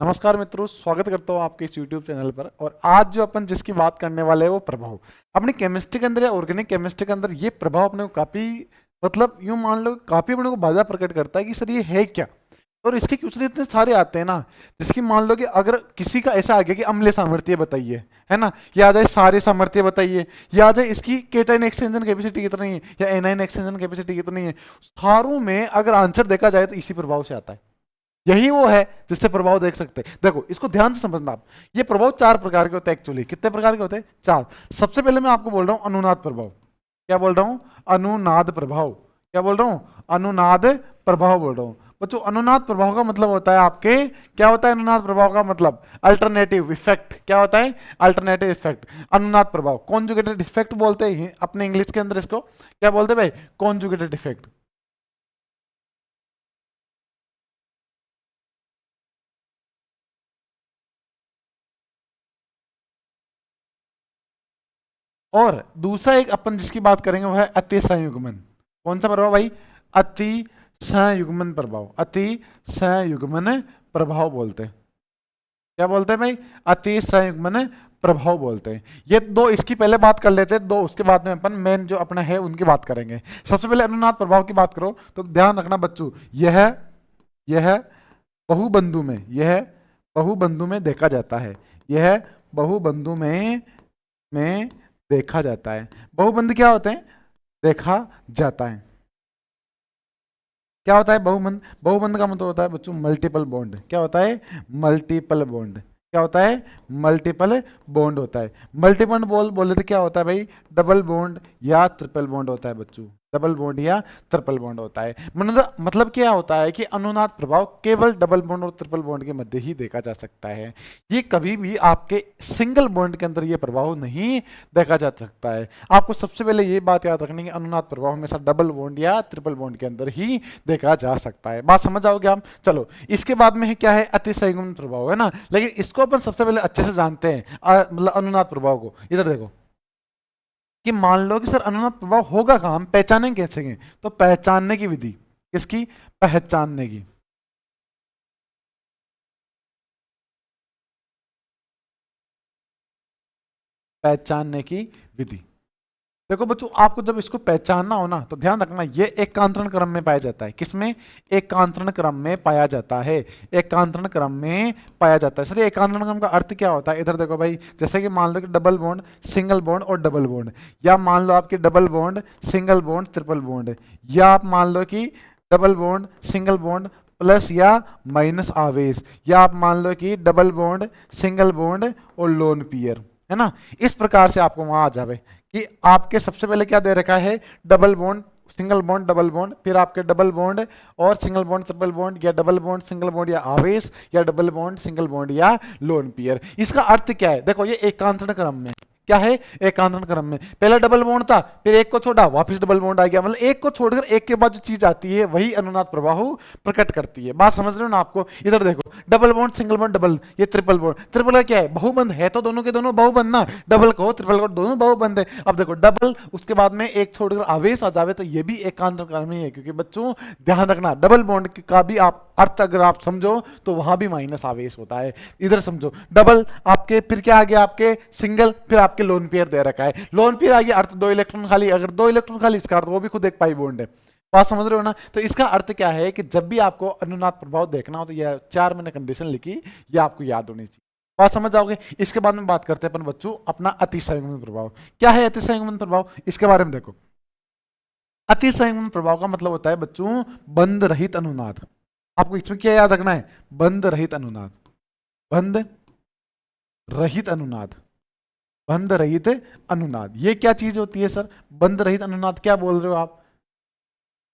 नमस्कार मित्रों, स्वागत करता हूँ आपके इस YouTube चैनल पर। और आज जो अपन जिसकी बात करने वाले हैं वो प्रभाव। अपनी केमिस्ट्री के अंदर या ऑर्गेनिक केमिस्ट्री के अंदर ये प्रभाव अपने को काफी मतलब यूं मान लो काफी अपने को बाधा प्रकट करता है कि सर ये है क्या। और इसके क्वेश्चन इतने सारे आते हैं ना, जिसकी मान लो कि अगर किसी का ऐसा आ गया कि अम्लीय सामर्थ्य बताइए, है ना, या आ जाए सारे सामर्थ्य बताइए, या आ जाए इसकी केटाइन एक्सचेंजन कैपेसिटी कितनी है या एनाइन एक्सचेंजन कैपेसिटी कितनी है, सारों में अगर आंसर देखा जाए तो इसी प्रभाव से आता है। यही वो है जिससे प्रभाव देख सकते हैं। देखो इसको ध्यान से समझना आप। ये प्रभाव चार प्रकार के होते हैं। एक्चुअली कितने प्रकार के होते हैं? चार। सबसे पहले मैं आपको बोल रहा हूं अनुनाद प्रभाव। क्या बोल रहा हूं? अनुनाद प्रभाव। क्या बोल रहा हूं? अनुनाद प्रभाव बोल रहा हूं। बच्चों अनुनाद प्रभाव का मतलब होता है आपके, क्या होता है अनुनाद प्रभाव का मतलब? Alternative effect. क्या होता है? Alternative effect. अनुनाद प्रभाव कॉन्जुगेटेड इफेक्ट बोलते हैं अपने इंग्लिश के अंदर। इसको क्या बोलते हैं भाई? Conjugated effect. और दूसरा एक अपन जिसकी बात करेंगे वो है अति संयुग्मन। कौन सा प्रभाव भाई? अति संयुग्मन प्रभाव। अति संयुग्मन प्रभाव बोलते हैं। क्या बोलते हैं भाई? अति संयुग्मन प्रभाव बोलते हैं। ये दो इसकी पहले बात कर लेते हैं, दो उसके बाद में अपन मेन जो अपना है उनकी बात करेंगे। सबसे पहले अनुनाद प्रभाव की बात करो तो ध्यान रखना बच्चों, यह यह बहुबंधु में, यह बहुबंधु में देखा जाता है। यह बहुबंधु में देखा जाता है। बहुबंध क्या होते हैं? देखा जाता है। क्या होता है बहुबंध? बहुबंध का मतलब होता है बच्चों मल्टीपल बॉन्ड। क्या होता है? Multiple bond. क्या होता है? मल्टीपल बॉन्ड होता है। मल्टीपल बॉन्ड बोले तो क्या होता है भाई? डबल बॉन्ड या ट्रिपल बॉन्ड होता है बच्चों। डबल बॉन्ड या ट्रिपल बॉन्ड होता है। मतलब क्या होता है कि अनुनाद प्रभाव केवल डबल बॉन्ड और ट्रिपल बॉन्ड के मध्य ही देखा जा सकता है। ये कभी भी आपके सिंगल बॉन्ड के अंदर ये प्रभाव नहीं देखा जा सकता है। आपको सबसे पहले ये बात याद रखनी है, अनुनाद प्रभाव हमेशा डबल बॉन्ड या ट्रिपल बॉन्ड के अंदर ही देखा जा सकता है। बात समझ आओगे आप? चलो इसके बाद में है क्या है? अति संयुग्मन प्रभाव, है ना। लेकिन इसको अपन सबसे पहले अच्छे से जानते हैं, मतलब अनुनाद प्रभाव को। इधर देखो कि मान लो कि सर अनुनाद प्रभाव होगा कहाँ, हम पहचानें कैसे हैं? तो पहचानने की विधि। किसकी? पहचानने की। पहचानने की विधि। देखो बच्चों, आपको जब इसको पहचानना हो ना तो ध्यान रखना ये एकांतरण क्रम में पाया जाता है। किसमें? एकांतरण क्रम में पाया जाता है। एकांतरण क्रम में पाया जाता है। सर ये एकांतरण क्रम का अर्थ क्या होता है? इधर देखो भाई, जैसे कि मान लो कि डबल बॉन्ड, सिंगल बॉन्ड और डबल बॉन्ड, या मान लो आपकी double bond, single bond, triple bond, या आप मान लो कि double bond, single bond plus या माइनस आवेश, या आप मान लो कि डबल बॉन्ड, सिंगल बॉन्ड और लोन पेयर, है ना। इस प्रकार से आपको वहां आ जावे कि आपके सबसे पहले क्या दे रखा है? Double bond, single bond, double bond, फिर आपके डबल बॉन्ड और सिंगल बॉन्ड, ट्रिपल बॉन्ड, या डबल बॉन्ड, सिंगल बॉन्ड या आवेश, या डबल बॉन्ड, सिंगल बॉन्ड या लोन पेयर। इसका अर्थ क्या है? देखो ये एकांतरण क्रम में क्या है? एकांतरण क्रम में पहला डबल बॉन्ड था, फिर एक को छोड़ा, वापस डबल बॉन्ड आ गया। मतलब एक को छोड़कर एक के बाद जो चीज आती है वही अनुनाद प्रभाव प्रकट करती है। बात समझ रहे हो ना आपको? इधर देखो, double bond, single bond, double, ये ट्रिपल बॉन्ड। ट्रिपल का क्या है? बहुबंध है तो दोनों के दोनों बहुबंध ना। डबल को ट्रिपल को दोनों बहुबंध है। अब देखो डबल, उसके बाद में एक छोड़कर आवेश आ जावे तो ये भी एकांतरण क्रम ही है। क्योंकि बच्चों ध्यान रखना, डबल बॉन्ड का भी आप अर्थ अगर आप समझो तो वहां भी माइनस आवेश होता है। इधर समझो, डबल आपके, फिर क्या आ गया आपके? सिंगल, फिर आपके लोन पेयर दे रखा है। लोन पेयर आ गया, अर्थ दो इलेक्ट्रॉन खाली। अगर दो इलेक्ट्रॉन खाली, इसका अर्थ वो भी खुद एक पाई बॉन्ड है। बात समझ रहे हो ना? तो इसका अर्थ क्या है कि जब भी आपको अनुनाद प्रभाव देखना हो तो यह चार मैंने कंडीशन लिखी, ये आपको याद होनी चाहिए। बात समझ जाओगे? इसके बाद में बात करते हैं अपन बच्चों अपना अति संयुग्मन प्रभाव। क्या है अति संयुग्मन प्रभाव? इसके बारे में देखो। अति संयुग्मन प्रभाव का मतलब होता है बच्चों बंध रहित अनुनाद। आपको इसमें क्या याद रखना है? बंध रहित अनुनाद। बंध रहित अनुनाद। बंध रहित अनुनाद ये क्या चीज होती है सर? बंध रहित अनुनाद क्या बोल रहे हो आप?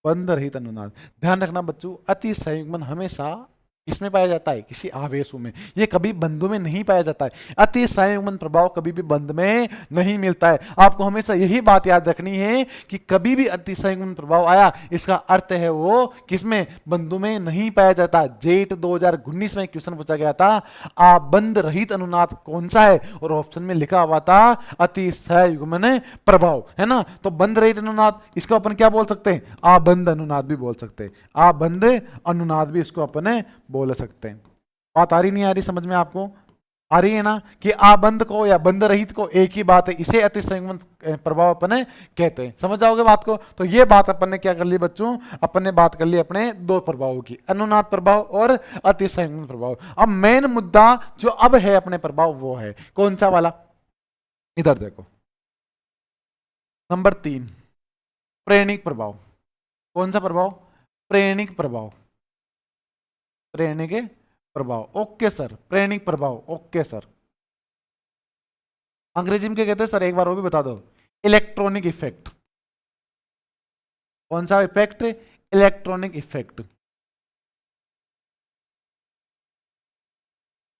बंध रहित अनुनाद। ध्यान रखना बच्चों, अति संयुग्मन हमेशा किसमें पाया जाता है? किसी आवेशों में। ये कभी बंधों में नहीं पाया जाता है। अति संयुग्मन प्रभाव कभी भी बंध में नहीं मिलता है। आपको हमेशा यही बात याद रखनी है कि कभी भी अति संयुग्मन प्रभाव आया, इसका अर्थ है वो किसमें? बंधों में नहीं पाया जाता। जेट 2019 में क्वेश्चन पूछा गया था, बंध रहित अनुनाद कौन सा है? और ऑप्शन में लिखा हुआ था अति संयुग्मन प्रभाव, है ना। तो बंध रहित अनुनाद, इसको अपन क्या बोल सकते हैं? आबंध अनुनाद भी बोल सकते हैं। आबंध अनुनाद भी इसको अपन बोल सकते हैं। बात आ रही नहीं आ रही समझ में आपको? आ रही है ना कि आबंध को या बंध रहित को एक ही बात है, इसे अतिसंयुग्म प्रभाव अपने कहते हैं। समझ जाओगे बात को? तो ये बात अपन ने क्या कर ली बच्चों, अपन ने बात कर ली अपने दो प्रभावों की, अनुनाद प्रभाव और अतिसंयुग्म प्रभाव। अब मेन मुद्दा जो अब है अपने प्रभाव वो है कौन सा वाला, इधर देखो नंबर 3, प्रेरणिक प्रभाव। कौन सा प्रभाव? प्रेरणिक प्रभाव। प्रेरणिक प्रभाव, ओके सर, प्रेरणिक प्रभाव, ओके सर। अंग्रेजी में क्या कहते हैं सर, एक बार वो भी बता दो। Electronic effect. कौन सा इफेक्ट? Electronic effect.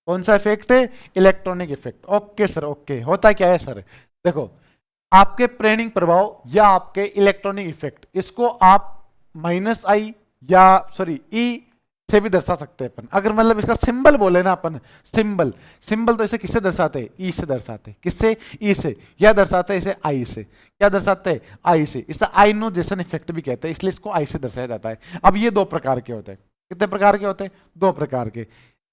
कौन सा effect? Electronic effect, okay sir, okay. होता क्या है सर, देखो आपके प्रेरणिक प्रभाव या आपके इलेक्ट्रॉनिक इफेक्ट, इसको आप -I या सॉरी E से भी दर्शा सकते हैं अपन। अगर मतलब इसका सिंबल बोले ना अपन, सिंबल, सिंबल तो इसे किससे दर्शाते हैं? ई से दर्शाते हैं। किससे? ई से। या दर्शाते हैं इसे आई से। क्या दर्शाते हैं? आई से। इसे आयनोजेशन इफेक्ट भी कहते हैं, इसलिए इसको आई से दर्शाया जाता है। अब ये दो प्रकार के होते हैं। कितने प्रकार के होते हैं? दो प्रकार के।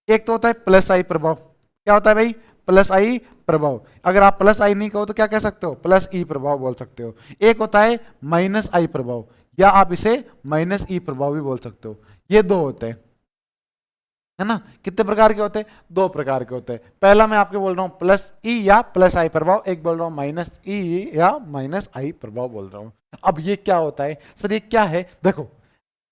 एक तो होता है +I प्रभाव। क्या होता है भाई? +I प्रभाव। अगर आप +I नहीं कहो तो क्या कह सकते हो? +E प्रभाव बोल सकते हो। एक होता है -I प्रभाव, या आप इसे -E प्रभाव भी बोल सकते हो। ये दो होते हैं, है ना? कितने प्रकार के होते हैं? दो प्रकार के होते हैं। पहला मैं आपके बोल रहा हूं +E या +I प्रभाव, एक बोल रहा हूं -E या -I प्रभाव बोल रहा हूं। अब ये क्या होता है सर, ये क्या है? देखो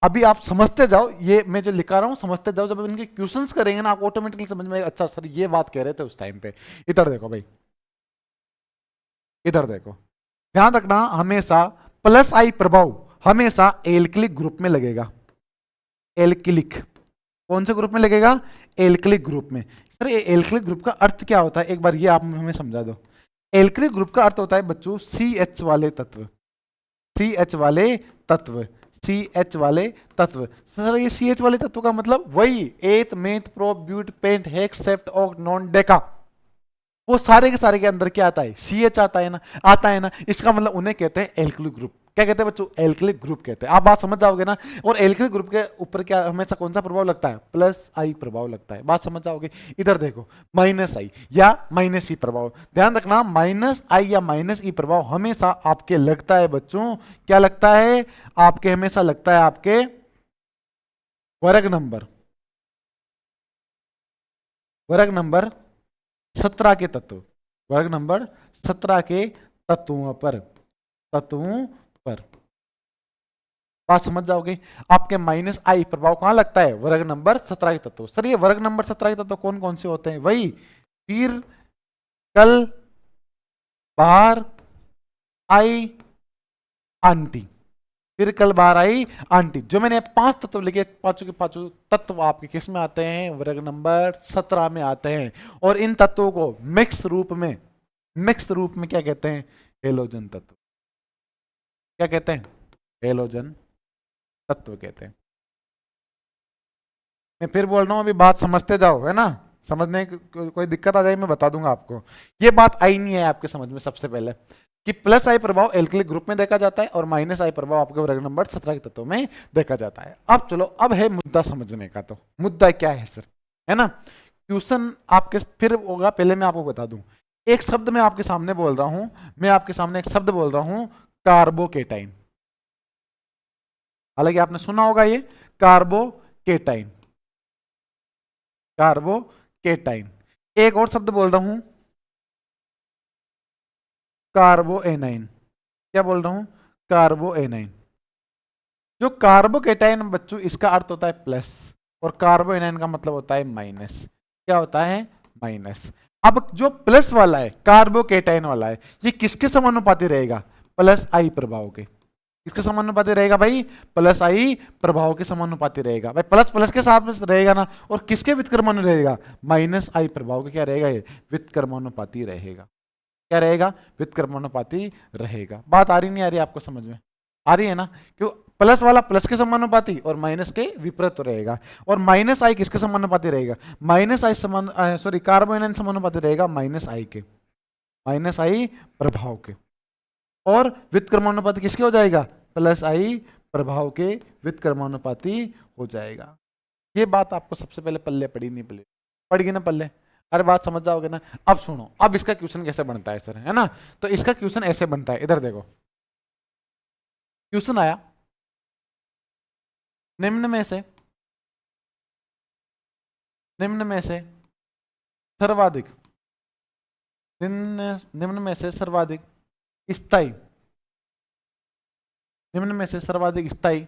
अभी आप समझते जाओ, ये मैं जो लिखा रहा हूं समझते जाओ, जब इनके क्वेश्चंस करेंगे ना आपको ऑटोमेटिकली समझ में, अच्छा सर ये बात कह रहे थे उस टाइम पे। इधर देखो भाई, इधर देखो, ध्यान रखना हमेशा +I प्रभाव हमेशा एल्किलिक ग्रुप में लगेगा। एल्किलिक, कौन से ग्रुप में लगेगा? एल्किलिक ग्रुप में। सर ये एल्किलिक ग्रुप का अर्थ क्या होता है, एक बार ये आप हमें समझा दो। एल्किलिक ग्रुप का अर्थ होता है बच्चों CH वाले तत्व, CH वाले तत्व, CH वाले तत्व। सर ये CH वाले तत्व का मतलब वही eth, meth, pro, but, pent, hex, sept, oct, non, deca, वो सारे के सारे के अंदर क्या आता है? CH आता है ना, आता है ना। इसका मतलब उन्हें कहते हैं एल्किलिक ग्रुप। क्या कहते हैं बच्चों? एल्किलिक ग्रुप कहते हैं। आप बात समझ जाओगे ना। और एल्किलिक ग्रुप के ऊपर क्या हमेशा कौन सा प्रभाव लगता है? +I प्रभाव लगता है। बात समझ जाओगे। इधर देखो -I या -E प्रभाव, ध्यान रखना -I या -E प्रभाव हमेशा आपके लगता है बच्चों, क्या लगता है? आपके हमेशा लगता है आपके वर्ग नंबर, वर्ग नंबर 17 के तत्व, वर्ग नंबर 17 के तत्वों पर, तत्वों पर। बात समझ जाओगे। आपके -I प्रभाव कहां लगता है? वर्ग नंबर 17 के तत्व। सर ये वर्ग नंबर 17 के तत्व कौन कौन से होते हैं? वही फिर, कल, बाहर, आई, आंटी। फिर कल, बाहर, आई, आंटी। जो मैंने 5 तत्व लिखे, पांचों के पांचों तत्व आपके किस में आते हैं? वर्ग नंबर 17 में आते हैं। और इन तत्वों को मिक्स रूप में, मिक्स रूप में क्या कहते हैं? हेलोजन तत्व। क्या कहते हैं? हेलोजन तत्व कहते हैं। मैं फिर बोल रहा हूं, अभी बात समझते जाओ, है ना? समझने की कोई दिक्कत आ जाए मैं बता दूंगा आपको। ये बात आई नहीं है आपके समझ में सबसे पहले कि +I प्रभाव एल्किलिक ग्रुप में देखा जाता है और -I प्रभाव आपके वर्ग नंबर 17 के तत्वों में देखा जाता है। अब चलो, अब है मुद्दा समझने का। तो मुद्दा क्या है सर, है ना? क्वेश्चन आपके फिर होगा, पहले मैं आपको बता दूं। एक शब्द मैं आपके सामने बोल रहा हूं, मैं आपके सामने एक शब्द बोल रहा हूं, कार्बोकेटाइन। हालांकि आपने सुना होगा ये कार्बोकेटाइन, कार्बोकेटाइन। एक और शब्द बोल रहा हूं, कार्बोएनाइन। क्या बोल रहा हूं? कार्बोएनाइन। जो कार्बोकेटाइन बच्चों, इसका अर्थ होता है प्लस, और कार्बोएनाइन का मतलब होता है माइनस। क्या होता है? माइनस। अब जो प्लस वाला है, कार्बोकेटाइन वाला है, ये किसके समानुपाती रहेगा? +I प्रभाव के। किसके समानुपाती रहेगा भाई? +I प्रभाव के समानुपाती रहेगा भाई। प्लस प्लस के साथ में रहेगा ना। और किसके व्युत्क्रमानु रहेगा? -I प्रभाव के क्या रहेगा? ये व्युत्क्रमानुपाती रहेगा। क्या रहेगा? व्युत्क्रमानुपाती रहेगा। बात आ रही नहीं आ रही आपको समझ में? आ रही है ना? क्यों? प्लस वाला प्लस के समानुपाती और माइनस के विपरीत रहेगा। और -I किसके समानुपाती रहेगा? सॉरी कार्बोएनाइन समानुपाती रहेगा -I के, -I प्रभाव के। और व्युत्क्रमानुपाती किसके हो जाएगा? +I प्रभाव के व्युत्क्रमानुपाती हो जाएगा। ये बात आपको सबसे पहले पल्ले पड़ी नहीं पड़ी? पड़ गई ना पल्ले? अरे बात समझ जाओगे ना? अब सुनो, अब इसका क्वेश्चन कैसे बनता है सर, है ना? तो इसका क्वेश्चन ऐसे बनता है, इधर देखो क्वेश्चन आया, निम्न में से सर्वाधिक निम्न में से सर्वाधिक स्थायी निम्न में से सर्वाधिक स्थायी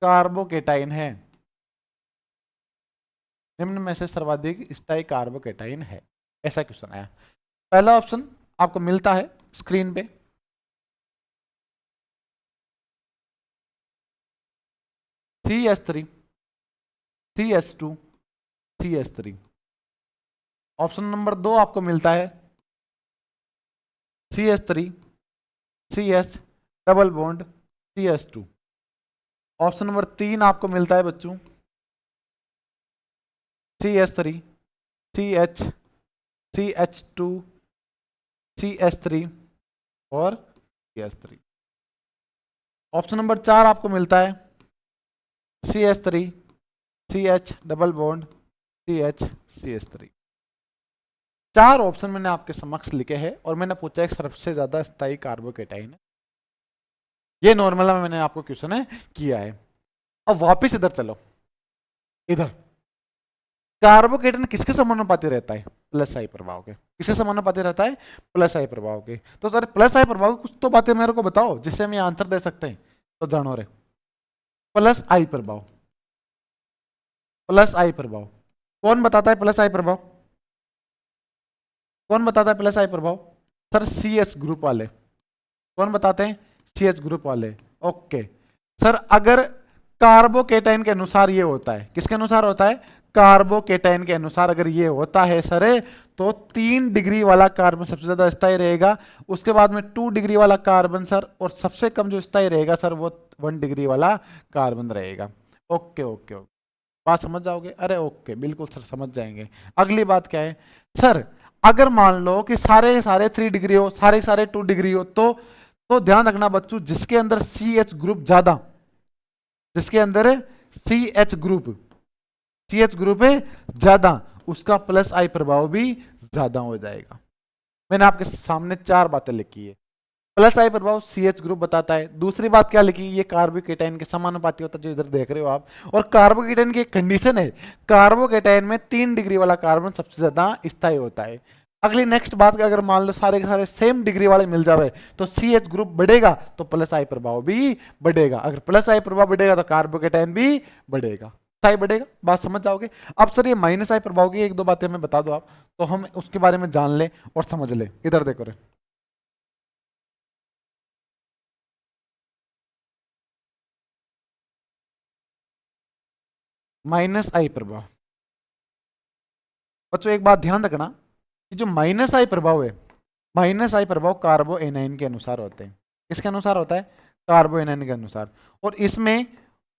कार्बोकेटाइन है। निम्न में से सर्वाधिक स्थायी कार्बोकेटाइन है, ऐसा क्वेश्चन आया। पहला ऑप्शन आपको मिलता है स्क्रीन पे, CH3, CH2, CH3। Option number 2 आपको मिलता है CH3, CH double bond CH2। Option number 3 आपको मिलता है बच्चों CH3, CH, CH2, CH3 और CH3। ऑप्शन नंबर 4 आपको मिलता है CH3, CH double bond CH, CH3। 4 option मैंने आपके समक्ष लिखे हैं और मैंने पूछा एक सबसे ज्यादा स्थायी कार्बोकेटाइन है। ये नॉर्मल में मैंने आपको क्वेश्चन है किया है। अब वापस इधर चलो, इधर कार्बोकेटाइन किसके समानुपाती रहता है? प्लस आई प्रभाव के। किसके समानुपाती रहता है? प्लस आई प्रभाव के। तो सर प्लस आई प्रभाव की कुछ तो बातें मेरे को बताओ जिससे हम ये आंसर दे सकते हैं। तो जानो रे, प्लस आई प्रभाव, प्लस आई प्रभाव कौन बताता है? प्लस आई प्रभाव कौन बताता है? प्लस आई प्रभाव सर CS ग्रुप वाले। कौन बताते हैं? CS ग्रुप वाले। ओके सर, अगर कार्बोकेटाइन के अनुसार ये होता है, किसके अनुसार होता है? कार्बोकेटाइन के अनुसार अगर ये होता है सर, तो 3 डिग्री वाला कार्बन सबसे ज्यादा स्थायी रहेगा, उसके बाद में 2 डिग्री वाला कार्बन सर, और सबसे कम जो स्थायी रहेगा सर वो 1 डिग्री वाला कार्बन रहेगा। ओके ओके ओके, बात समझ जाओगे? अरे ओके, बिल्कुल सर समझ जाएंगे। अगली बात क्या है सर, अगर मान लो कि सारे के सारे 3 डिग्री हो, सारे के सारे 2 डिग्री हो, तो ध्यान रखना बच्चों, जिसके अंदर CH ग्रुप ज्यादा, जिसके अंदर CH ग्रुप है ज्यादा, उसका प्लस आई प्रभाव भी ज्यादा हो जाएगा। मैंने आपके सामने 4 बातें लिखी है। प्लस आई प्रभाव CH ग्रुप बताता है। दूसरी बात क्या लिखी? ये कार्बोकेटाइन के समानुपाती होता है, जो इधर देख रहे हो आप। और कार्बोकेटाइन की एक कंडीशन है, कार्बोकेटाइन में 3 डिग्री वाला कार्बन सबसे ज्यादा स्थायी होता है। अगली नेक्स्ट बात, अगर मान लो सारे के सारे सेम डिग्री वाले मिल जावे तो CH ग्रुप बढ़ेगा तो प्लस आई प्रभाव भी बढ़ेगा। अगर प्लस आई प्रभाव बढ़ेगा तो कार्बोकेटाइन भी बढ़ेगा, साई बढ़ेगा। बात समझ जाओगे? अब सर ये माइनस आई प्रभाव की 1-2 बातें हमें बता दो आप, तो हम उसके बारे में जान ले और समझ ले। इधर देखो रे, माइनस आई प्रभाव। बच्चों एक बात ध्यान रखना कि जो माइनस आई प्रभाव है, माइनस आई प्रभाव कार्बो एनाइन के अनुसार होते हैं। किसके अनुसार होता है? कार्बो एनाइन के अनुसार। और इसमें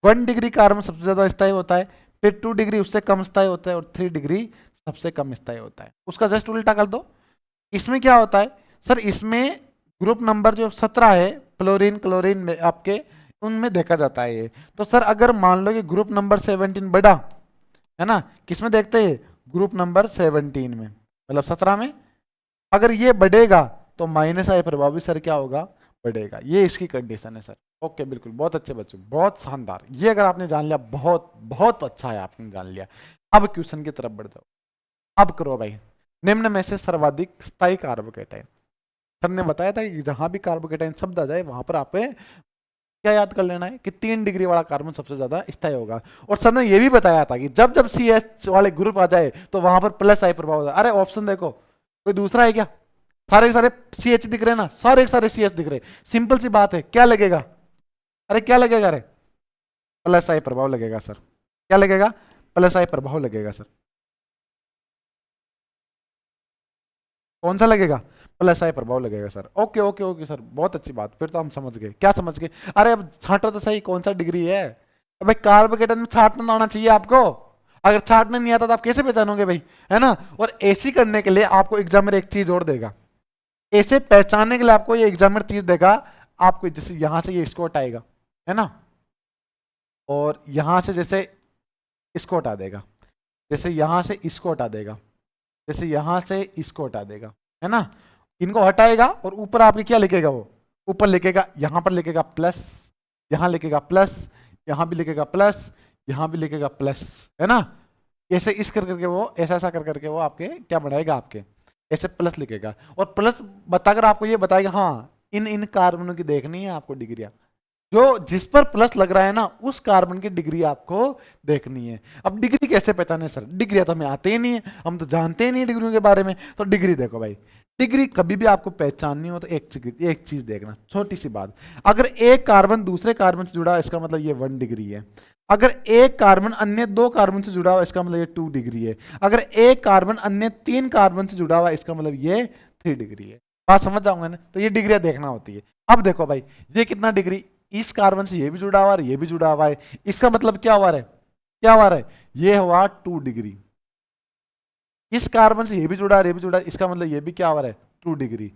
1 डिग्री कार्बन सबसे ज्यादा स्थायी होता है, फिर 2 डिग्री उससे कम स्थायी होता है, और 3 डिग्री सबसे कम स्थायी होता है। उसका जस्ट उल्टा कर दो। इसमें क्या होता है सर, इसमें ग्रुप नंबर जो 17 है, फ्लोरीन क्लोरीन में आपके, उनमें देखा जाता है ये। तो सर अगर मान लो कि ग्रुप नंबर 17 बढ़ा, है ना, किसमें देखते हैं? ग्रुप नंबर 17 में, मतलब 17 में। अगर ये बढ़ेगा तो माइनस आई प्रभाव भी सर क्या होगा? बढ़ेगा। ये इसकी कंडीशन है सर। ओके, बिल्कुल, बहुत अच्छे बच्चों, बहुत शानदार। ये अगर आपने जान लिया, बहुत बहुत अच्छा है, आपने जान लिया। अब क्वेश्चन की तरफ बढ़ जाओ। अब करो भाई, निम्न में से सर्वाधिक स्थायी कार्बोकेटाइन। सर ने बताया था कि जहां भी कार्बोकेटाइन शब्द आ जाए वहां पर आप क्या याद कर लेना है कि 3 डिग्री वाला कार्बन सबसे ज्यादा स्थायी होगा। और सर ने यह भी बताया था कि जब जब CH वाले ग्रुप आ जाए तो वहां पर प्लस आई प्रभाव होगा। अरे ऑप्शन देखो, कोई दूसरा है क्या? सारे के सारे CH दिख रहे ना, सारे के सारे CH दिख रहे। सिंपल सी बात है, क्या लगेगा? अरे क्या लगेगा? अरे प्लस आई प्रभाव लगेगा सर। क्या लगेगा? प्लस आई प्रभाव लगेगा सर। कौन सा लगेगा? प्लस आई प्रभाव लगेगा sir. Okay okay okay sir, बहुत अच्छी बात, फिर तो हम समझ गए। क्या समझ गए? अरे अब छांटो तो सही, कौन सा डिग्री है? अब भाई कार्बोकेटाइन में छांटना आना चाहिए आपको। अगर छांटना नहीं आता तो आप कैसे पहचानोगे भाई, है ना? और ऐसी करने के लिए आपको एग्जामिनर एक चीज और देगा। ऐसे पहचानने के लिए आपको ये एग्जामिनर चीज देगा। आपको जैसे यहां से ये स्कोर आएगा, है ना, और यहां से जैसे इसको हटा देगा, जैसे यहां से इसको हटा देगा, जैसे यहां से इसको हटा देगा, है ना। इनको हटाएगा और ऊपर आपके क्या लिखेगा, वो ऊपर लिखेगा, यहां पर लिखेगा प्लस, यहां लिखेगा प्लस, यहां भी लिखेगा प्लस, यहां भी लिखेगा प्लस, है ना। ऐसे इस कर करके वो ऐसा ऐसा कर करके वो आपके क्या बनाएगा, आपके ऐसे प्लस लिखेगा। और प्लस बताकर आपको ये बताएगा, हाँ इन इन कार्बनों की देखनी है आपको डिग्रियां, जो जिस पर प्लस लग रहा है ना उस कार्बन की डिग्री आपको देखनी है। अब डिग्री कैसे पहचाने सर, डिग्री तो हमें आते ही नहीं है, हम तो जानते ही नहीं डिग्रियों के बारे में। तो डिग्री देखो भाई, डिग्री कभी भी आपको पहचाननी हो तो एक चीज देखना, छोटी सी बात, अगर एक कार्बन दूसरे कार्बन से जुड़ा है इसका मतलब ये 1 डिग्री है, अगर एक कार्बन अन्य 2 कार्बन से जुड़ा हुआ इसका मतलब ये 2 डिग्री है, अगर एक कार्बन अन्य 3 कार्बन से जुड़ा हुआ इसका मतलब ये 3 डिग्री है। बात समझ जाऊंगा ना, तो ये डिग्रियां देखना होती है। अब देखो भाई, ये कितना डिग्री, इस कार्बन से ये भी जुड़ा हुआ है, ये भी जुड़ा हुआ है, इसका मतलब क्या हुआ है, क्या हुआ है, ये हुआ 2 डिग्री। इस कार्बन से ये भी जुड़ा है, ये भी जुड़ा है, इसका मतलब ये भी क्या हुआ है, 2 डिग्री।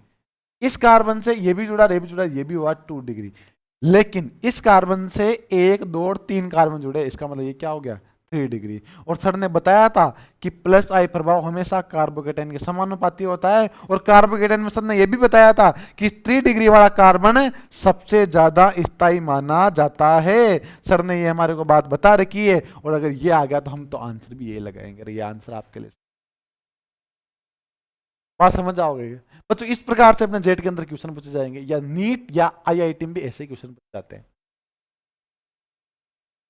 इस कार्बन से ये भी जुड़ा, ये भी जुड़ा, ये भी हुआ 2 डिग्री। लेकिन इस कार्बन से 1 2 3 कार्बन जुड़े, इसका मतलब ये क्या हो गया, 3 डिग्री। और सर ने बताया था कि प्लस आई प्रभाव हमेशा कार्बोकेटाइन के समानुपाती होता है, और कार्बोकेटाइन में सर ने यह भी बताया था कि 3 डिग्री वाला कार्बन सबसे ज्यादा स्थायी माना जाता है। सर ने ये हमारे को बात बता रखी है, और अगर ये आ गया तो हम तो आंसर भी ये लगाएंगे, ये आंसर आपके लिए। बात समझ आओगे बच्चों, इस प्रकार से अपने जेट के अंदर क्वेश्चन पूछे जाएंगे, या नीट या आईआईटी में भी ऐसे क्वेश्चन पूछे जाते हैं।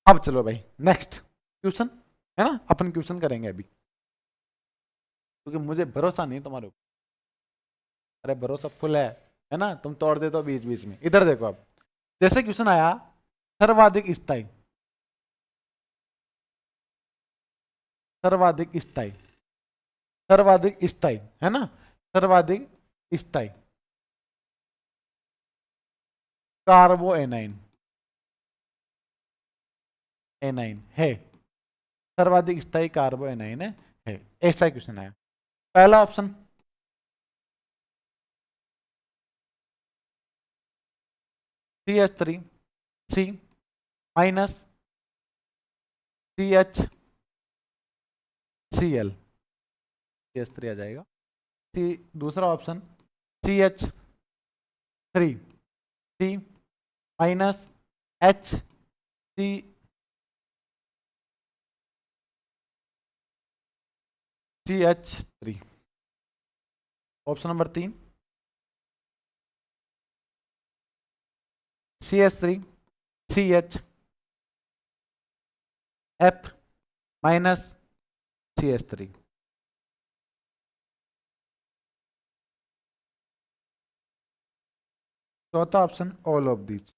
अब चलो भाई नेक्स्ट क्वेश्चन, है ना, अपन क्वेश्चन करेंगे अभी, क्योंकि मुझे भरोसा नहीं तुम्हारे ऊपर। अरे भरोसा फुल है ना, तुम तोड़ देते हो बीच बीच में। इधर देखो अब, जैसे क्वेश्चन आया सर्वाधिक स्थायी, सर्वाधिक स्थायी, सर्वाधिक स्थायी, है ना, सर्वाधिक स्थायी कार्बो एनाइन, एनाइन है, सर्वाधिक स्थायी कार्बो एनाइन है, ऐसा क्वेश्चन आया। पहला option CH3 C minus CHCl, CH3 आ जाएगा। सी दूसरा option CH3 C minus CH3। Option number 3 CH3 CHF minus CH3। चौथा ऑप्शन ऑल ऑफ दीज।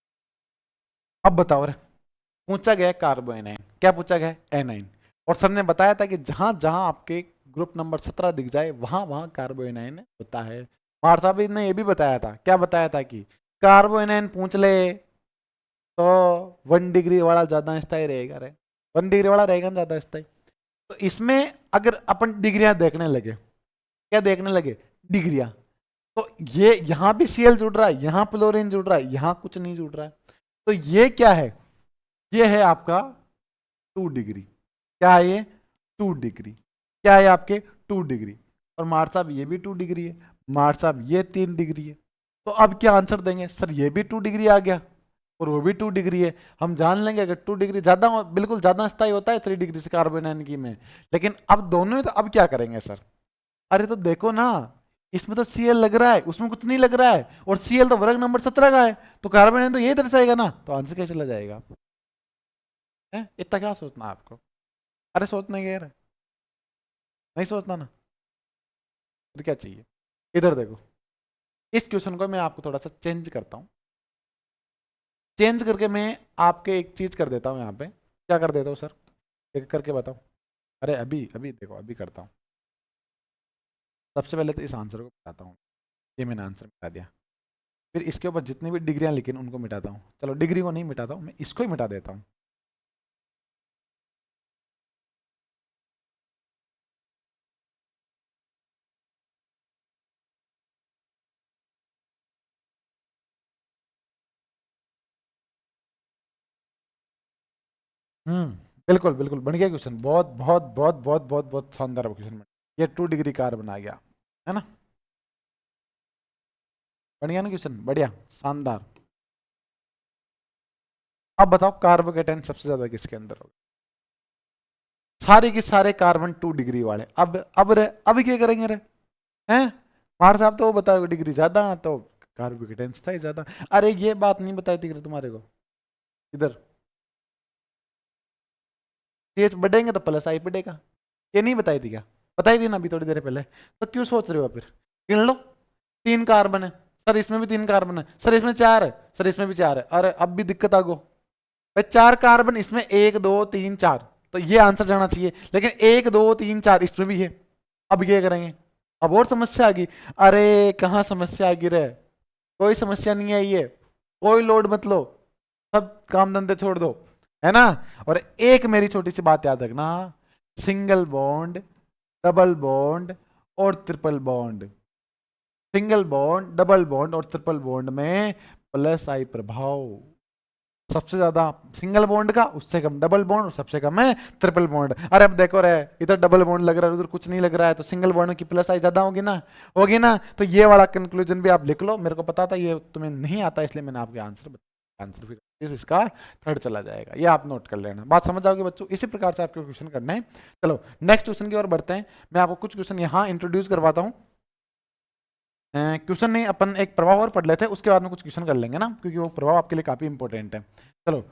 अब बताओ रे, पूछा गया कार्बो एनाइन, क्या पूछा गया, एनाइन, और सर ने बताया था कि जहां जहां आपके ग्रुप नंबर 17 दिख जाए वहां वहां कार्बो एनाइन होता है। मार्था भी ने ये भी बताया था, क्या बताया था कि कार्बो एनाइन पूछ ले तो 1 डिग्री वाला ज्यादा स्थायी रहेगा रे, 1 डिग्री वाला रहेगा ना ज्यादा स्थायी। तो इसमें अगर अपन डिग्रियां देखने लगे, क्या देखने लगे, डिग्रियां, तो ये यहां भी सीएल जुड़ रहा है, यहां फ्लोरीन जुड़ रहा है, यहां कुछ नहीं जुड़ रहा है। तो ये क्या है, ये है आपका 2 डिग्री। क्या है ये, 2 डिग्री। क्या है आपके, 2 डिग्री। और मार साहब ये भी 2 डिग्री है, मार साहब ये 3 डिग्री है। तो अब क्या आंसर देंगे, सर ये भी 2 डिग्री आ गया और वो भी 2 डिग्री है। हम जान लेंगे अगर 2 डिग्री ज्यादा बिल्कुल ज्यादा स्थायी होता है 3 डिग्री से कार्बन की में। लेकिन अब दोनों ही, तो अब क्या करेंगे सर, अरे तो देखो ना, इसमें तो सीएल लग रहा है, उसमें कुछ नहीं लग रहा है, और सीएल तो वर्ग नंबर 17 का है, तो कार्बन तो ये दर्शाएगा ना, तो आंसर क्या चला जाएगा है। इतना क्या सोचना है आपको, अरे सोचने के यार, नहीं सोचना ना, फिर क्या चाहिए। इधर देखो, इस क्वेश्चन को मैं आपको थोड़ा सा चेंज करता हूँ, चेंज करके मैं आपके एक चीज कर देता हूँ यहाँ पे। क्या कर देता हूँ सर, एक करके बताओ। अरे अभी अभी देखो, अभी करता हूँ। सबसे पहले तो इस आंसर को बताता हूँ, ये मैंने आंसर मिटा दिया। फिर इसके ऊपर जितनी भी डिग्रियां लिखी उनको मिटाता हूँ, चलो डिग्री को नहीं मिटाता हूँ, मैं इसको ही मिटा देता हूँ। बिल्कुल बिल्कुल बन गया क्वेश्चन, बहुत बहुत बहुत बहुत बहुत बहुत शानदार क्वेश्चन। ये 2 डिग्री कार्बन आ गया, है ना, बन गया ना क्वेश्चन, बढ़िया शानदार। अब बताओ कार्बोकेटाइन सबसे ज्यादा किसके अंदर होगा? सारे के सारे कार्बन 2 डिग्री वाले। अब क्या करेंगे रे, हैं? मार साहब तो वो बताओ डिग्री ज्यादा तो कार्बोकेटाइन था ही ज्यादा। अरे ये बात नहीं बताई थी तुम्हारे को इधर, तेज बढ़ेंगे तो प्लस आई बढ़ेगा, ये नहीं बताई थी क्या? बताई थी ना अभी थोड़ी देर पहले। तो क्यों सोच रहे हो फिर? गिन लो, 3 कार्बन है सर, इसमें भी 3 कार्बन है सर, इसमें 4 है सर, इसमें भी 4 है। अरे अब भी दिक्कत आ गो भाई, 4 कार्बन इसमें, 1 2 3 4, तो ये आंसर जाना चाहिए, लेकिन 1 2 3 4 इसमें भी है। अब ये करेंगे, अब और समस्या आ गई। अरे कहाँ समस्या आ गई रे, कोई समस्या नहीं है, ये कोई लोड मत लो, सब काम धंधे छोड़ दो, है ना। और एक मेरी छोटी सी बात याद रखना, सिंगल बॉन्ड, डबल बॉन्ड और triple bond, single bond, double bond और ट्रिपल बॉन्ड में प्लस आई प्रभाव सबसे ज्यादा सिंगल बॉन्ड का, उससे कम डबल बॉन्ड और सबसे कम है ट्रिपल बॉन्ड। अरे अब देखो रे, इधर डबल बॉन्ड लग रहा है, उधर कुछ नहीं लग रहा है, तो सिंगल बॉन्ड की प्लस आई ज्यादा होगी ना, होगी ना। तो ये वाला कंक्लूजन भी आप लिख लो, मेरे को पता था ये तुम्हें नहीं आता, इसलिए मैंने आपके आंसर फिर इसका थर्ड चला जाएगा, ये आप नोट कर लेना। बात समझ आओगे बच्चों, इसी प्रकार से आपके क्वेश्चन करना है। चलो नेक्स्ट क्वेश्चन की ओर बढ़ते हैं, मैं आपको कुछ क्वेश्चन यहाँ इंट्रोड्यूस करवाता हूँ। क्वेश्चन नहीं, अपन एक प्रभाव और पढ़ लेते हैं, उसके बाद में कुछ क्वेश्चन कर लेंगे ना, क्योंकि वो प्रभाव आपके लिए काफी इंपॉर्टेंट है। चलो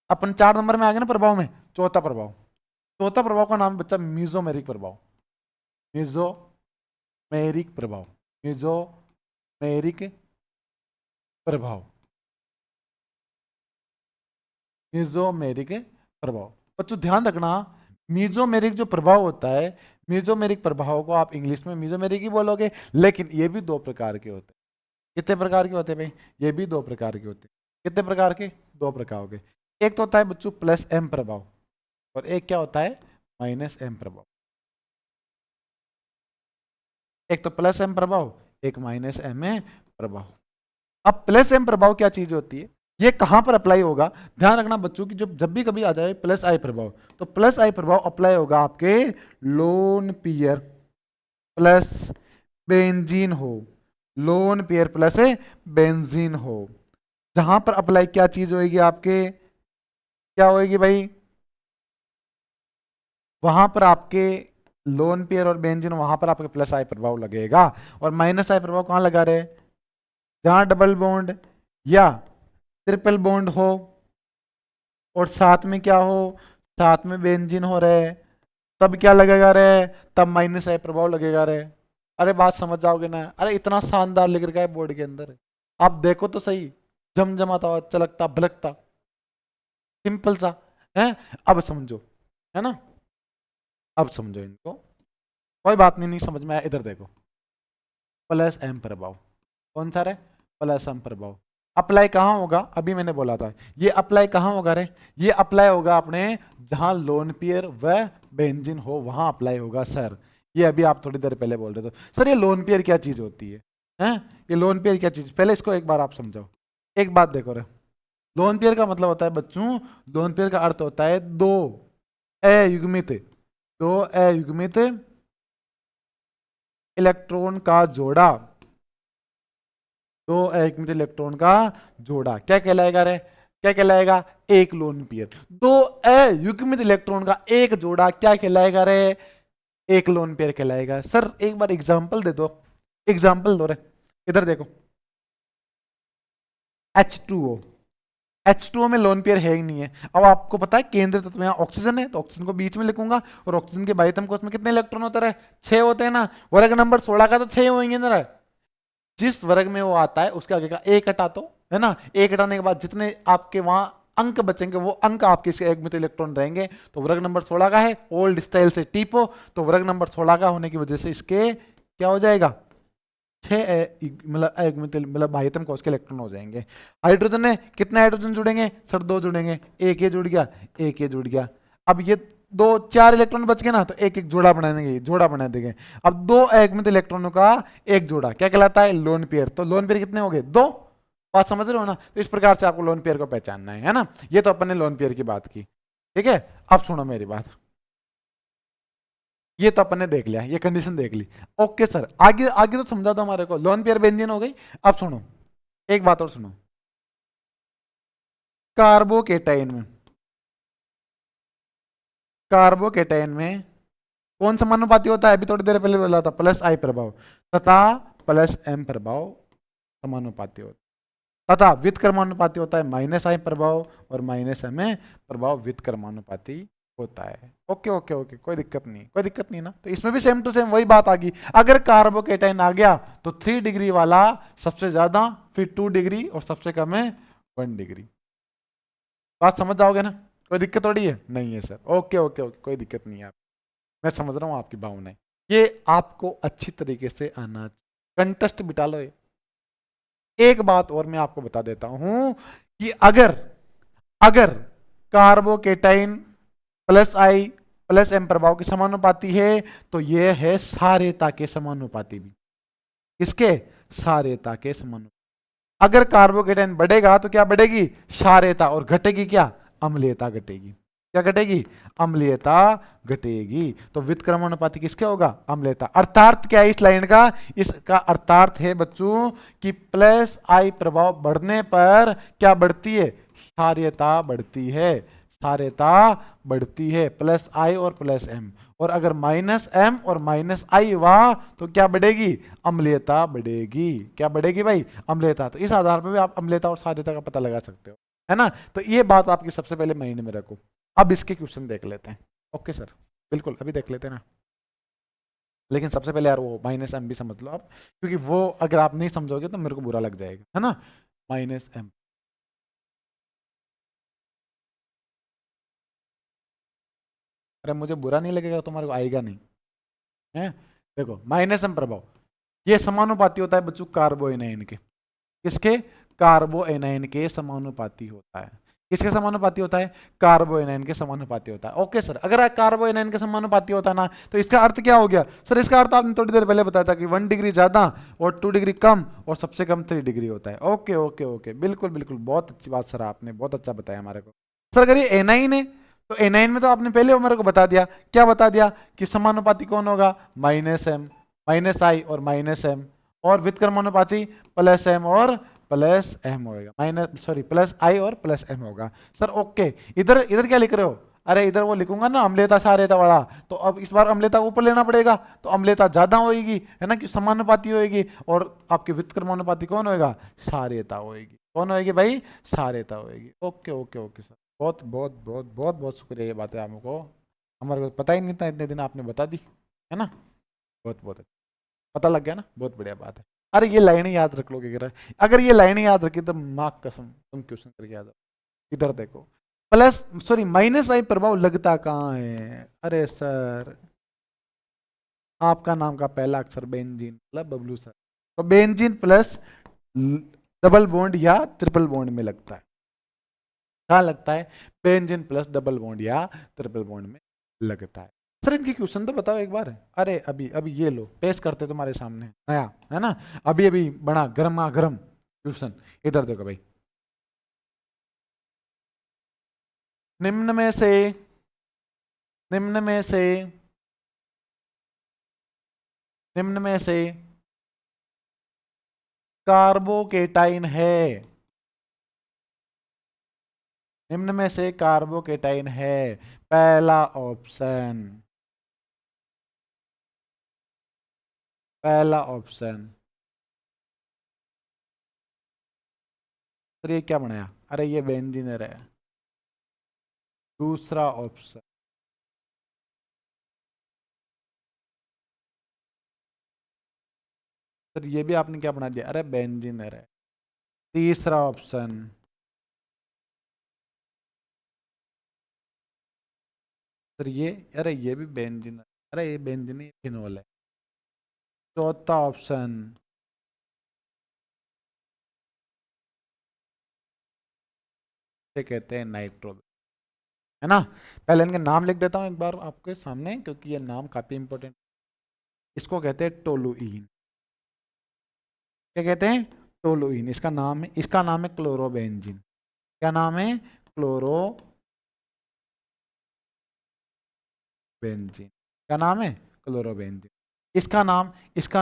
अपन 4 नंबर में आ गए ना प्रभाव में, चौथा प्रभाव, चौथा प्रभाव का नाम बच्चा मीजोमेरिक प्रभाव, मीजोमेरिक प्रभाव, मीजोमेरिक प्रभाव, मीजोमेरिक प्रभाव। बच्चों ध्यान रखना, मीजोमेरिक जो प्रभाव होता है, मीजोमेरिक प्रभाव को आप इंग्लिश में मीजोमेरिक ही बोलोगे, लेकिन ये भी 2 प्रकार के होते हैं। कितने प्रकार के होते हैं भाई? ये भी 2 प्रकार के होते हैं। कितने प्रकार के? 2 प्रकार के। एक तो होता है बच्चों प्लस एम प्रभाव, और एक क्या होता है? माइनस एम प्रभाव। एक तो प्लस एम प्रभाव, एक माइनस एम प्रभाव। अब प्लस एम प्रभाव क्या चीज होती है, ये कहां पर अप्लाई होगा? ध्यान रखना बच्चों की, जब भी कभी आ जाए प्लस आई प्रभाव, तो प्लस आई प्रभाव अप्लाई होगा आपके लोन पेयर प्लस बेंजीन हो, लोन पेयर प्लस बेंजीन हो। जहां पर अप्लाई क्या चीज होगी आपके, क्या होगी भाई? वहां पर आपके लोन पेयर और बेंजीन, वहां पर आपके प्लस आई प्रभाव लगेगा। और माइनस आई प्रभाव कहां लगा रहे? जहां डबल बॉन्ड या ट्रिपल बॉन्ड हो और साथ में क्या हो, साथ में बेंजीन हो रहे, तब क्या लगेगा रे? तब माइनस आई प्रभाव लगेगा रे। अरे बात समझ जाओगे ना? अरे इतना शानदार लिख रखा है बोर्ड के अंदर, आप देखो तो सही, जमजमाता चलकता भलकता, सिंपल सा है। अब समझो, है ना, अब समझो इनको, कोई बात नहीं, नहीं समझ में आया, इधर देखो, प्लस एम प्रभाव कौन सा रे? प्लस एम प्रभाव अप्लाई कहाँ होगा? अभी मैंने बोला था, ये अप्लाई कहाँ होगा रे? ये अप्लाई होगा अपने जहां लोन पेयर व बेंजीन हो, वहां अप्लाई होगा सर। ये अभी आप थोड़ी देर पहले बोल रहे थे सर ये लोन पेयर क्या चीज होती है, हैं? ये लोन पेयर क्या चीज, पहले इसको एक बार आप समझाओ। एक बात देखो रे, लोन पेयर का मतलब होता है बच्चों, लोन पेयर का अर्थ होता है दो अयुग्मित, दो अयुग्मित इलेक्ट्रॉन का जोड़ा, दो अयुग्मित इलेक्ट्रॉन का जोड़ा क्या कहलाएगा रे? क्या कहलाएगा? एक लोन पेयर। दो अयुग्मित इलेक्ट्रॉन का एक जोड़ा क्या कहलाएगा रे? एक लोन पेयर कहलाएगा। सर एक बार एग्जांपल दे दो, एग्जांपल दो रे, इधर देखो, H2O, H2O में लोन पेयर है ही नहीं है। अब आपको पता है केंद्र तत्व में ऑक्सीजन है, तो ऑक्सीजन को बीच में लिखूंगा, और ऑक्सीजन के बाह्यतम कोश में कितने इलेक्ट्रॉन होते रहे? 6 होते हैं ना, वर्ग नंबर 16 का तो 6 होंगे ना। जिस वर्ग में वो आता है उसके आगे का एक हटा, तो है ना, एक हटाने के बाद जितने आपके वहां अंक बचेंगे वो अंक आपके इसके अयुग्मित इलेक्ट्रॉन रहेंगे। तो वर्ग नंबर 16 का है, ओल्ड स्टाइल से टीपो, तो वर्ग नंबर 16 का होने की वजह से इसके क्या हो जाएगा? 6 मतलब बाह्यतम कोश के इलेक्ट्रॉन हो जाएंगे। हाइड्रोजन में कितने हाइड्रोजन जुड़ेंगे सर? 2 जुड़ेंगे, एक ये जुड़ गया, एक ये जुड़ गया। अब ये 4 इलेक्ट्रॉन बच गए ना, तो एक एक जोड़ा बना देंगे, जोड़ा बना देंगे। अब 2 अयुग्मित इलेक्ट्रॉनों का एक जोड़ा क्या कहलाता है? Lone pair. तो लोन पेयर कितने हो गए? 2। बात समझ रहे हो ना? तो इस प्रकार से आपको लोन पेयर को पहचानना है ना। ये तो अपन ने लोन पेयर की बात की, ठीक है। अब सुनो मेरी बात, ये तो अपने देख लिया, ये कंडीशन देख ली। ओके सर, आगे आगे तो समझा दो हमारे को, लोन पेयर बेंजीन हो गई। अब सुनो, एक बात और सुनो, कार्बोकेटाइन में, कार्बोकेटाइन में कौन समानुपाती होता है? अभी थोड़ी देर पहले बोला था, प्लस आई प्रभाव तथा प्लस एम प्रभाव समानुपाती होता है, तथा वित क्रमानुपाती होता है माइनस आई प्रभाव और माइनस एम प्रभाव वित क्रमानुपाती होता है। ओके ओके ओके, कोई दिक्कत नहीं, कोई दिक्कत नहीं ना। तो इसमें भी सेम टू सेम वही बात आ गई, अगर कार्बोकेटाइन आ गया तो 3 डिग्री वाला सबसे ज्यादा, फिर 2 डिग्री और सबसे कम है 1 डिग्री। बात समझ जाओगे ना? कोई दिक्कत थोड़ी है, नहीं है सर। ओके ओके ओके, कोई दिक्कत नहीं है, मैं समझ रहा हूँ आपकी भावनाएं, ये आपको अच्छी तरीके से आना, कंटेस्ट बिठा लो। एक बात और मैं आपको बता देता हूं कि अगर अगर कार्बोकेटाइन प्लस आई प्लस एम प्रभाव के समानुपाती है तो यह है सारेता के समानुपाती भी। किसके? सारेता के समानुपाती। अगर कार्बोकेटाइन बढ़ेगा तो क्या बढ़ेगी? क्षारीयता, और घटेगी क्या? अम्लीयता घटेगी। क्या घटेगी? अम्लीयता घटेगी। तो व्युत्क्रमानुपाती किसके होगा? अम्लीयता। अर्थात क्या है इस लाइन का? इसका अर्थार्थ है बच्चों कि प्लस आई प्रभाव बढ़ने पर क्या बढ़ती है? क्षारीयता बढ़ती है, क्षारीयता बढ़ती है, प्लस आई और प्लस एम। और अगर माइनस एम और माइनस आई हुआ तो क्या बढ़ेगी? अम्लीयता बढ़ेगी। क्या बढ़ेगी भाई? अम्लीयता। तो इस आधार पर भी आप अम्लीयता और क्षारीयता का पता लगा सकते हो, है ना? तो ये बात आपकी सबसे पहले महीने में रखो। अब इसके क्वेश्चन देख लेते हैं। ओके सर, बिल्कुल अभी देख लेते हैं ना, लेकिन सबसे पहले यार वो माइनस एम भी समझ लो आप, क्योंकि वो अगर आप नहीं समझोगे तो मेरे को बुरा लग जाएगा, है ना? माइनस एम, अरे मुझे बुरा नहीं लगेगा, तुम्हारे को आएगा नहीं है। देखो माइनस एम प्रभाव ये समानुपाती होता है बच्चों कार्बो एनायन के। किसके? कार्बो एनायन के समानुपाती होता है। किसके समानुपाती होता है? कार्बो एनायन के समानुपाती होता है। ओके सर, अगर कार्बो एनायन के समानुपाती होता ना तो इसका अर्थ क्या हो गया सर? इसका अर्थ आपने थोड़ी देर पहले बताया था कि 1 डिग्री ज्यादा और 2 डिग्री कम और सबसे कम 3 डिग्री होता है। ओके ओके ओके, बिल्कुल बिल्कुल, बहुत अच्छी बात सर, आपने बहुत अच्छा बताया हमारे को। सर अगर ये एनाइन है तो एनाइन में तो आपने पहले मेरे को बता दिया, क्या बता दिया? कि समानुपाती कौन होगा? माइनस एम, माइनस आई और माइनस एम, और व्युत्क्रमानुपाती प्लस एम और प्लस एम होगा, माइनस सॉरी प्लस आई और प्लस एम होगा। सर ओके, इधर इधर क्या लिख रहे हो? अरे इधर वो लिखूंगा ना अम्लीयता क्षारीयता वाला, तो अब इस बार अम्लीयता ऊपर लेना पड़ेगा, तो अम्लीयता ज्यादा होगी, है ना, कि समानुपाती होगी, और आपकी व्युत्क्रमानुपाती कौन होएगा? क्षारीयता होएगी। कौन होएगी भाई? क्षारीयता होएगी। ओके ओके ओके सर, बहुत बहुत बहुत बहुत बहुत शुक्रिया, ये बात है हमको, हमारे को पता ही नहीं था, इतने दिन आपने बता दी, है ना? बहुत बहुत पता लग गया ना, बहुत बढ़िया बात है। अरे ये लाइनें याद रख लोगे अगर, अगर ये लाइनें याद रखी तो माँ कसम तुम क्वेश्चन करके याद। इधर देखो, प्लस सॉरी माइनस आई प्रभाव लगता कहाँ है? अरे सर, आपका नाम का पहला अक्षर बेंजीन मतलब बबलू सर, तो बेंजीन प्लस डबल बॉन्ड या ट्रिपल बॉन्ड में लगता है। कहाँ लगता है? बेंजीन प्लस डबल बॉन्ड या ट्रिपल बॉन्ड में लगता है। सर इनकी क्वेश्चन तो बताओ एक बार। अरे अभी अभी ये लो पेश करते तुम्हारे सामने, नया है ना, अभी अभी बना गर्मा गर्म क्वेश्चन। इधर देखो भाई, निम्न में से, निम्न में से, निम्न में से कार्बोकेटाइन है, निम्न में से कार्बोकेटाइन है। पहला ऑप्शन, पहला ऑप्शन। तो ये क्या बनाया? अरे ये बेंजीनर है। दूसरा ऑप्शन, सर ये भी आपने क्या बना दिया? अरे बेंजीनर है। तीसरा ऑप्शन, सर ये, अरे ये भी बेंजीन, अरे ये बेंजीन ही फिनोल है। चौथा ऑप्शन, ये कहते हैं नाइट्रो, है ना? पहले इनके नाम लिख देता हूँ एक बार आपके सामने, क्योंकि ये नाम काफी इंपॉर्टेंट। इसको कहते हैं टोलुइन। क्या कहते हैं? टोलुइन। इसका नाम है, इसका नाम है क्लोरोबेंजीन। क्या नाम है? Chloro benzene. क्या नाम है? क्लोरोबेंजीन। इसका नाम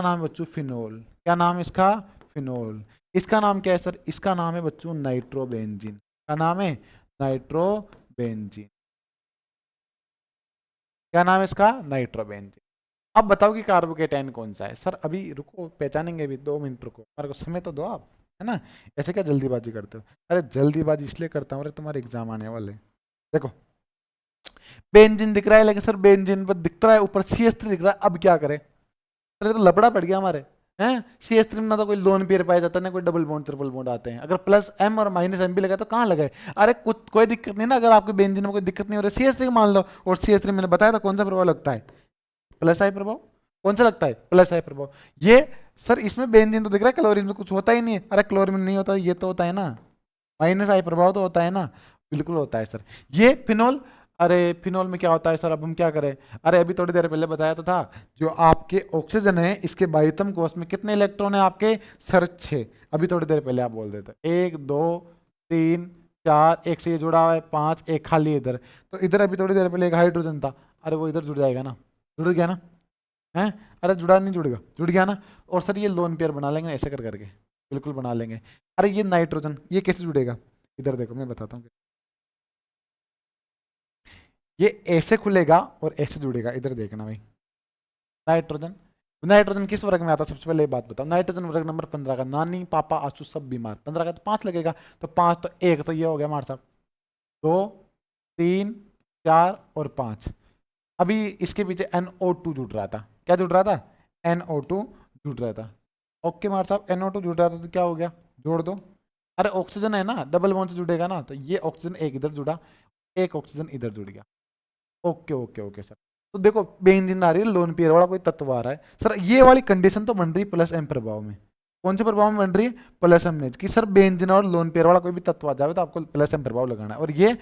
है बच्चों फिनोल। क्या नाम है इसका? फिनोल। इसका नाम क्या है सर? इसका नाम है बच्चों नाइट्रोबेंजीन। क्या नाम है? नाइट्रोबेंजीन। क्या नाम है इसका? नाइट्रोबेंजीन। अब बताओ कि कार्बोकेटाइन कौन सा है? सर अभी रुको, पहचानेंगे, अभी 2 मिनट रुको, हमारे को समय तो दो आप, है ना? ऐसे क्या जल्दीबाजी करते हो? अरे जल्दीबाजी इसलिए करता हूँ, अरे तुम्हारे एग्जाम आने वाले। देखो, बेंजीन दिख रहा है, लेकिन सर बेंजीन पर दिख रहा है ऊपर CH3 दिख रहा है, अब क्या करें? अरे तो लपड़ा पड़ गया हमारे, हैं? CH3 में ना तो कोई लोन पेयर पाया जाता है, ना कोई डबल बॉन्ड ट्रिपल बॉन्ड आते हैं। अगर प्लस M और माइनस M भी लगा तो कहाँ लगाए? अरे कुछ कोई दिक्कत नहीं ना, अगर आपके बेंजीन में कोई दिक्कत नहीं हो रही, CH3 मान लो, और CH3 मैंने बताया था कौन सा प्रभाव लगता है? प्लस आई प्रभाव। कौन सा लगता है? प्लस आई प्रभाव। ये सर इसमें बेंजीन तो दिख रहा है, क्लोरीन में कुछ होता ही नहीं है। अरे क्लोरीन में नहीं होता, ये तो होता है ना, माइनस आई प्रभाव तो होता है ना, बिल्कुल होता है सर। ये फिनोल, अरे फिनोल में क्या होता है सर? अब हम क्या करें? अरे अभी थोड़ी देर पहले बताया तो था, जो आपके ऑक्सीजन है इसके बाह्यतम कोश में कितने इलेक्ट्रॉन है आपके? सर 6। अभी थोड़ी देर पहले आप बोल देते 1 2 3 4, एक से ये जुड़ा हुआ है 5, एक खाली इधर, तो इधर अभी थोड़ी देर पहले एक हाइड्रोजन था, अरे वो इधर जुड़ जाएगा ना, जुड़ गया ना, है? अरे जुड़ा नहीं, जुड़ेगा, जुड़ गया ना। और सर ये लोन पेयर बना लेंगे ऐसे कर करके, बिल्कुल बना लेंगे। अरे ये नाइट्रोजन ये कैसे जुड़ेगा? इधर देखो मैं बताता हूँ, ये ऐसे खुलेगा और ऐसे जुड़ेगा, इधर देखना भाई। नाइट्रोजन, नाइट्रोजन किस वर्ग में आता है? सबसे पहले ये बात बताओ। नाइट्रोजन वर्ग नंबर 15 का, नानी पापा आंसू सब बीमार, 15 का तो 5 लगेगा, तो 5 तो 1 तो ये हो गया हमारे साथ, 2 3 4 और 5। अभी इसके पीछे NO2 जुड़ रहा था, क्या जुड़ रहा था? NO2 जुड़ रहा था। ओके मार साहब, NO2 जुड़ रहा था तो क्या हो गया? जोड़ दो। अरे ऑक्सीजन है ना, डबल बॉन्ड से जुड़ेगा ना, तो ये ऑक्सीजन एक इधर जुड़ा, एक ऑक्सीजन इधर जुड़ गया। Okay okay okay sir. तो देखो बेंजीन आ रही है, लोन पेयर वाला कोई तत्व आ रहा है सर, ये वाली कंडीशन तो बन रही है प्लस एम प्रभाव में। कौन से प्रभाव में बन रही है? प्लस एम में, कि सर बेंजीन और लोन पेयर वाला कोई भी तत्व आ जाए तो आपको प्लस एम प्रभाव लगाना है। और ये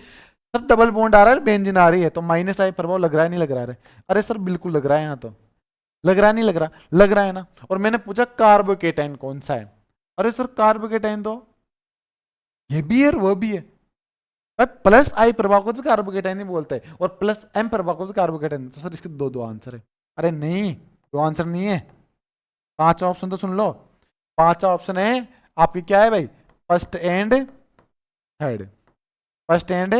सर डबल बॉन्ड आ रहा है, बेंजीन आ रही है, तो माइनस आई प्रभाव लग रहा है नहीं लग रहा है? अरे सर बिल्कुल लग रहा है, यहाँ तो लग रहा है नहीं लग रहा? लग रहा है ना। और मैंने पूछा कार्बोकेटाइन कौन सा है? अरे सर कार्बोकेटाइन तो ये भी है और वो भी है। प्लस आई प्रभाव को तो कार्बोकेटाइन ही बोलते हैं, और प्लस एम प्रभाव को तो कार्बोकेटाइन। तो सर इसके दो दो आंसर है। अरे नहीं, दो आंसर नहीं है, 5 ऑप्शन तो सुन लो। 5 ऑप्शन है आपकी, क्या है भाई? First and third, first and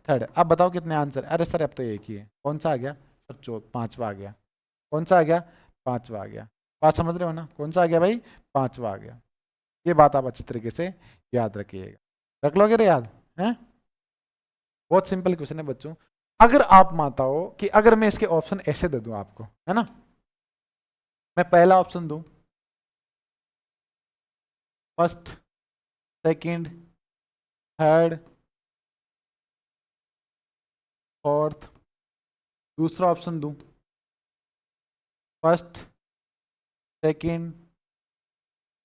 third. अब बताओ कितने आंसर? अरे सर अब तो एक ही है, कौन सा आ गया सर? 5वां आ गया। कौन सा आ गया? 5वां आ गया। बात समझ रहे हो ना? कौन सा आ गया भाई? 5वां आ गया। ये बात आप अच्छी तरीके से याद रखिएगा। रख लोगे रे याद? है? बहुत सिंपल क्वेश्चन है बच्चों। अगर आप मानता हो कि अगर मैं इसके ऑप्शन ऐसे दे दूं आपको, है ना, मैं पहला ऑप्शन दूं फर्स्ट, सेकंड, थर्ड, फोर्थ, दूसरा ऑप्शन दूं फर्स्ट, सेकंड,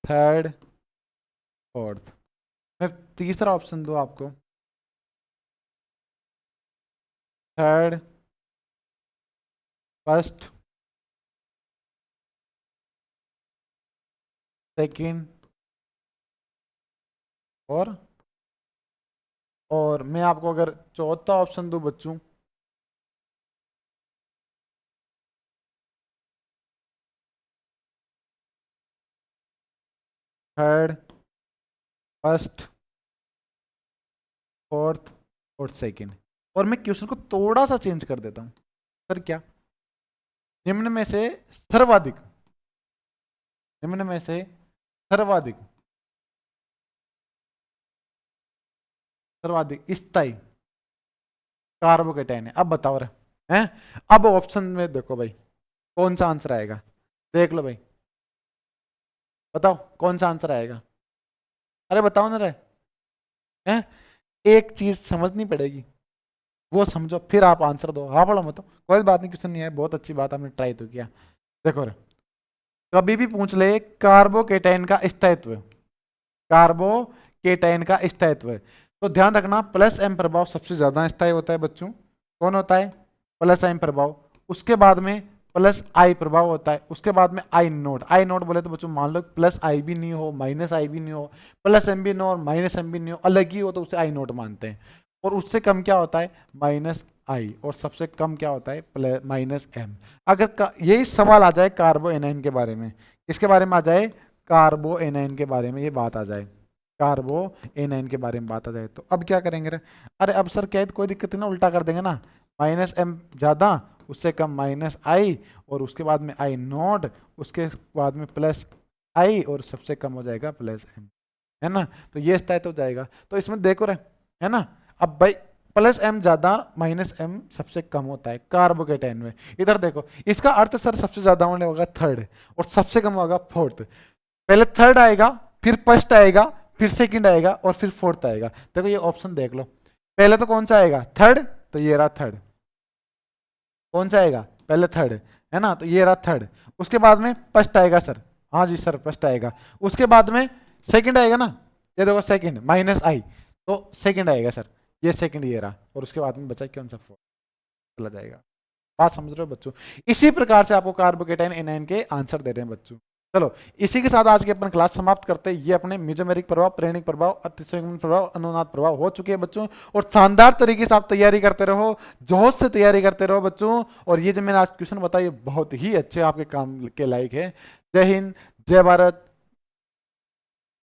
थर्ड, फोर्थ, मैं तीसरा ऑप्शन दूं आपको थर्ड, फर्स्ट, सेकंड, और मैं आपको अगर चौथा ऑप्शन दूं बच्चों, थर्ड, फर्स्ट, फोर्थ और सेकंड, और मैं क्वेश्चन को थोड़ा सा चेंज कर देता हूं। सर क्या? निम्न में से सर्वाधिक, निम्न में से सर्वाधिक, सर्वाधिक स्थायी कार्बोकेटाइन है। अब बताओ रे, हैं? अब ऑप्शन में देखो भाई, कौन सा आंसर आएगा? देख लो भाई, बताओ कौन सा आंसर आएगा? अरे बताओ ना रे, हैं? एक चीज समझनी पड़ेगी, वो समझो फिर आप आंसर दो। हाँ पढ़ो मत, कोई बात नहीं, क्वेश्चन नहीं है, बहुत अच्छी बात आपने ट्राई तो किया। देखो रे, कभी भी पूछ ले कार्बोकेटाइन का स्थायित्व, कार्बोकेटाइन का स्थायित्व, तो ध्यान रखना प्लस एम प्रभाव सबसे ज्यादा स्थायी होता है बच्चों। कौन होता है? प्लस एम प्रभाव। उसके बाद में प्लस आई प्रभाव होता है, उसके बाद में आई नोट। आई नोट बोले तो बच्चों मान लो प्लस आई भी नहीं हो, माइनस आई भी नहीं हो, प्लस एम भी नहीं हो और माइनस एम भी नहीं हो, अलग ही हो, तो उसे आई नोट मानते हैं। और उससे कम क्या होता है? माइनस आई और सबसे कम क्या होता है माइनस एम। अगर यही सवाल आ जाए कार्बो एनाइन के बारे में, किसके बारे में आ जाए, कार्बो एनाइन के बारे में ये बात आ जाए, कार्बो एनाइन के बारे में बात आ जाए, तो अब क्या करेंगे रे? अरे अब सर क्या है, कोई दिक्कत नहीं ना, उल्टा कर देंगे ना, माइनस एम ज्यादा उससे कम माइनस आई और उसके बाद में आई नॉट, उसके बाद में प्लस आई और सबसे कम हो जाएगा प्लस एम, है ना। तो ये तय हो जाएगा। तो इसमें देखो रे, है ना, अब भाई प्लस एम ज्यादा माइनस एम सबसे कम होता है कार्बोकेटाइन में। इधर देखो, इसका अर्थ सर सबसे ज्यादा होने होगा थर्ड और सबसे कम होगा फोर्थ। पहले थर्ड आएगा, फिर फर्स्ट आएगा, फिर सेकंड आएगा और फिर फोर्थ आएगा। देखो ये ऑप्शन देख लो, पहले तो कौन सा आएगा, थर्ड, तो ये रहा थर्ड। कौन सा आएगा, पहले थर्ड, है ना, तो ये रहा थर्ड। उसके बाद में फर्स्ट आएगा सर, हाँ जी सर फर्स्ट आएगा। उसके बाद में सेकंड आएगा ना, ये देखो सेकंड माइनस आई, तो सेकंड आएगा सर, ये सेकंड ये रहा, और उसके बाद में बचा कौन सा, फोर्थ चला जाएगा। बात समझ रहे हो बच्चों? इसी प्रकार से आपको कार्बोकेटाइन एनाइन के आंसर दे रहे हैं बच्चों। चलो इसी के साथ आज की अपन क्लास समाप्त करते हैं। ये अपने मेसोमेरिक प्रभाव, प्रेरणिक प्रभाव, अतिसंयोजन प्रभाव, अनुनाद प्रभाव हो चुके हैं बच्चों, और शानदार तरीके से आप तैयारी करते रहो, जोश से तैयारी करते रहो बच्चों। और ये जो मैंने आज क्वेश्चन बताया बहुत ही अच्छे आपके काम के लायक है। जय हिंद, जय भारत,